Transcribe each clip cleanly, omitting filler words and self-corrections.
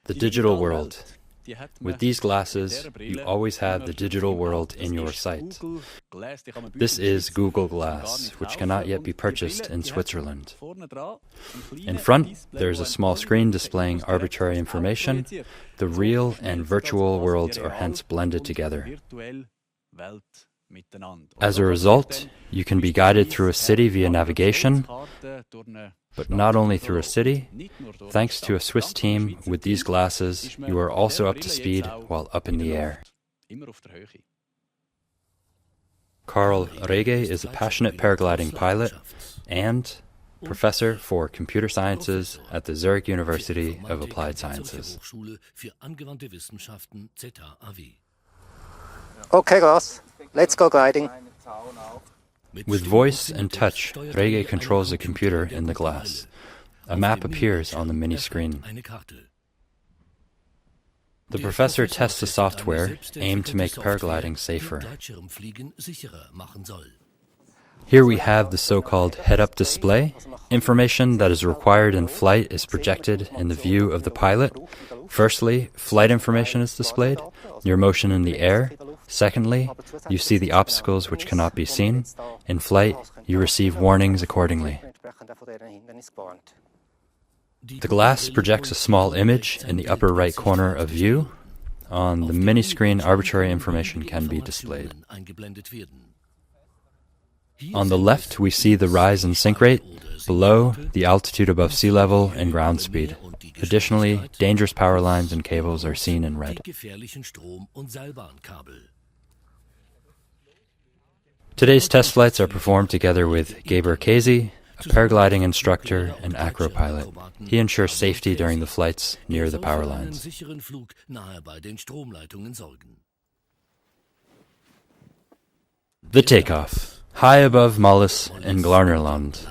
The digital world. With these glasses, you always have the digital world in your sight. This is Google Glass, which cannot yet be purchased in Switzerland. In front, there is a small screen displaying arbitrary information. The real and virtual worlds are hence blended together. As a result, you can be guided through a city via navigation, but not only through a city. Thanks to a Swiss team with these glasses, you are also up to speed while up in the air. Karl Rege is a passionate paragliding pilot and professor for computer sciences at the Zurich University of Applied Sciences. Okay, Ross, let's go gliding. With voice and touch, Rege controls the computer in the glass. A map appears on the mini-screen. The professor tests the software aimed to make paragliding safer. Here we have the so-called head-up display. Information that is required in flight is projected in the view of the pilot. Firstly, flight information is displayed, your motion in the air. Secondly, you see the obstacles which cannot be seen. In flight, you receive warnings accordingly. The glass projects a small image in the upper right corner of view. On the mini-screen, arbitrary information can be displayed. On the left, we see the rise and sink rate. Below, the altitude above sea level and ground speed. Additionally, dangerous power lines and cables are seen in red. Today's test flights are performed together with Geber Casey, a paragliding instructor and acro pilot. He ensures safety during the flights near the power lines. The takeoff, high above Mollis and Glarnerland.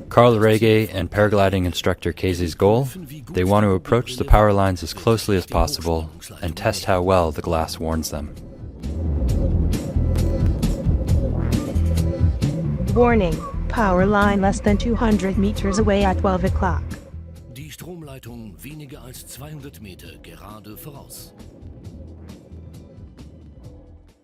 Karl Rege and paragliding instructor Casey's goal, they want to approach the power lines as closely as possible and test how well the glass warns them. Warning, power line less than 200 meters away at 12 o'clock. Die Stromleitung weniger als 200 Meter gerade voraus.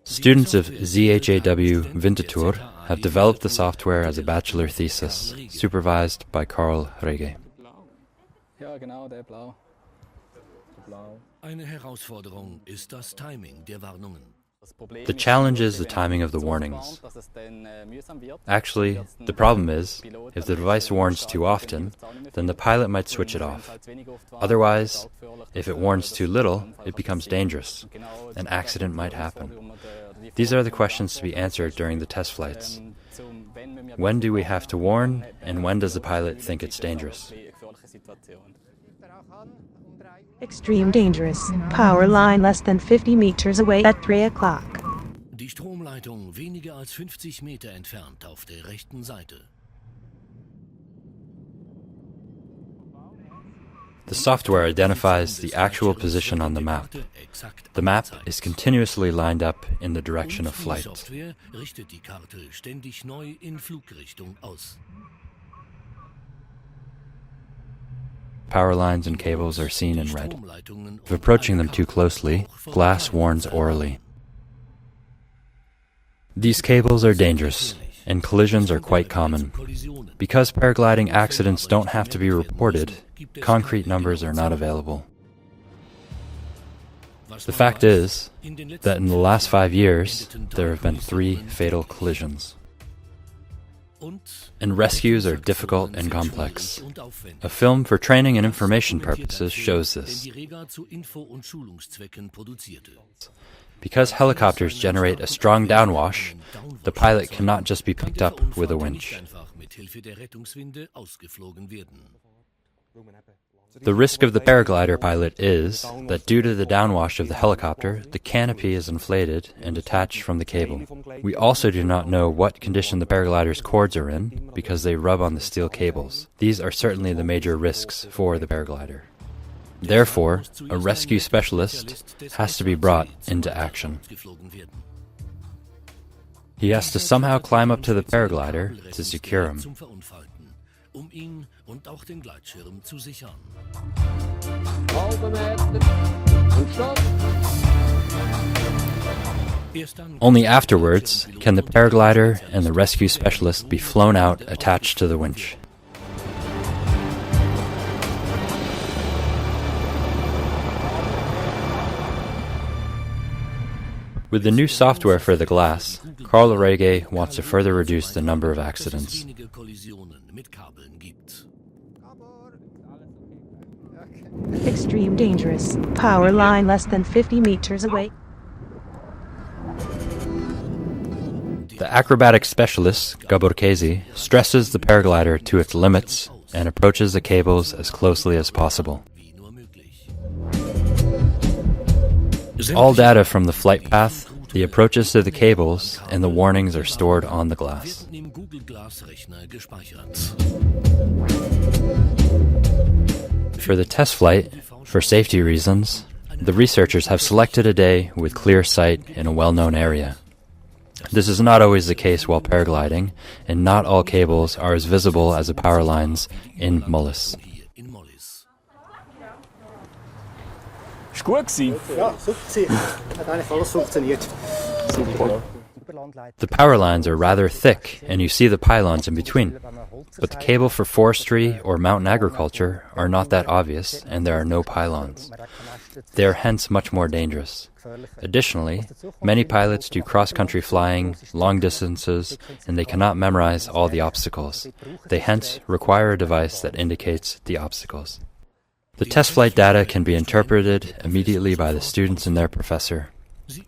Students of ZHAW Winterthur have developed the software as a bachelor thesis, supervised by Karl Rege. Eine Herausforderung ist das Timing der Warnungen. The challenge is the timing of the warnings. Actually, the problem is, if the device warns too often, then the pilot might switch it off. Otherwise, if it warns too little, it becomes dangerous. An accident might happen. These are the questions to be answered during the test flights. When do we have to warn, and when does the pilot think it's dangerous? Extreme dangerous, power line less than 50 meters away at 3 o'clock. Die Stromleitung weniger als 50 Meter entfernt auf der rechten Seite. The software identifies the actual position on the map. The map is continuously lined up in the direction of flight. Die Software richtet die Karte ständig neu in Flugrichtung aus. Power lines and cables are seen in red. If approaching them too closely, glass warns orally. These cables are dangerous, and collisions are quite common. Because paragliding accidents don't have to be reported, concrete numbers are not available. The fact is that in the last 5 years, there have been 3 fatal collisions. And rescues are difficult and complex. A film for training and information purposes shows this. Because helicopters generate a strong downwash, the pilot cannot just be picked up with a winch. The risk of the paraglider pilot is that due to the downwash of the helicopter, the canopy is inflated and detached from the cable. We also do not know what condition the paraglider's cords are in because they rub on the steel cables. These are certainly the major risks for the paraglider. Therefore, a rescue specialist has to be brought into action. He has to somehow climb up to the paraglider to secure him. Only afterwards can the paraglider and the rescue specialist be flown out attached to the winch. With the new software for the glass, Karl Rege wants to further reduce the number of accidents. Extreme dangerous. Power line less than 50 meters away. The acrobatic specialist, Gaborkesi, stresses the paraglider to its limits and approaches the cables as closely as possible. All data from the flight path, the approaches to the cables, and the warnings are stored on the glass. For the test flight, for safety reasons, the researchers have selected a day with clear sight in a well-known area. This is not always the case while paragliding, and not all cables are as visible as the power lines in Mollis. Ist gut gewesen? Ja, super. Hat eigentlich alles funktioniert. Super. The power lines are rather thick, and you see the pylons in between. But the cable for forestry or mountain agriculture are not that obvious, and there are no pylons. They are hence much more dangerous. Additionally, many pilots do cross-country flying, long distances, and they cannot memorize all the obstacles. They hence require a device that indicates the obstacles. The test flight data can be interpreted immediately by the students and their professor.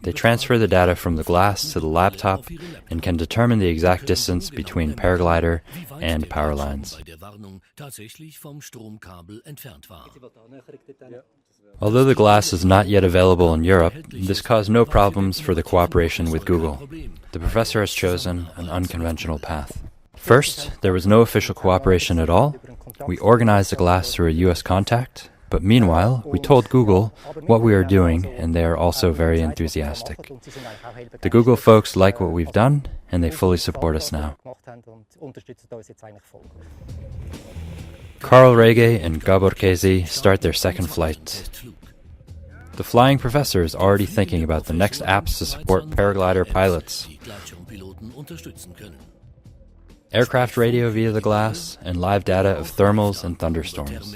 They transfer the data from the glass to the laptop and can determine the exact distance between paraglider and power lines. Although the glass is not yet available in Europe, this caused no problems for the cooperation with Google. The professor has chosen an unconventional path. First, there was no official cooperation at all. We organized the glass through a US contact, but meanwhile, we told Google what we are doing, and they are also very enthusiastic. The Google folks like what we've done, and they fully support us now. Karl Rege and Gaborkesi start their second flight. The flying professor is already thinking about the next apps to support paraglider pilots. Aircraft radio via the glass, and live data of thermals and thunderstorms.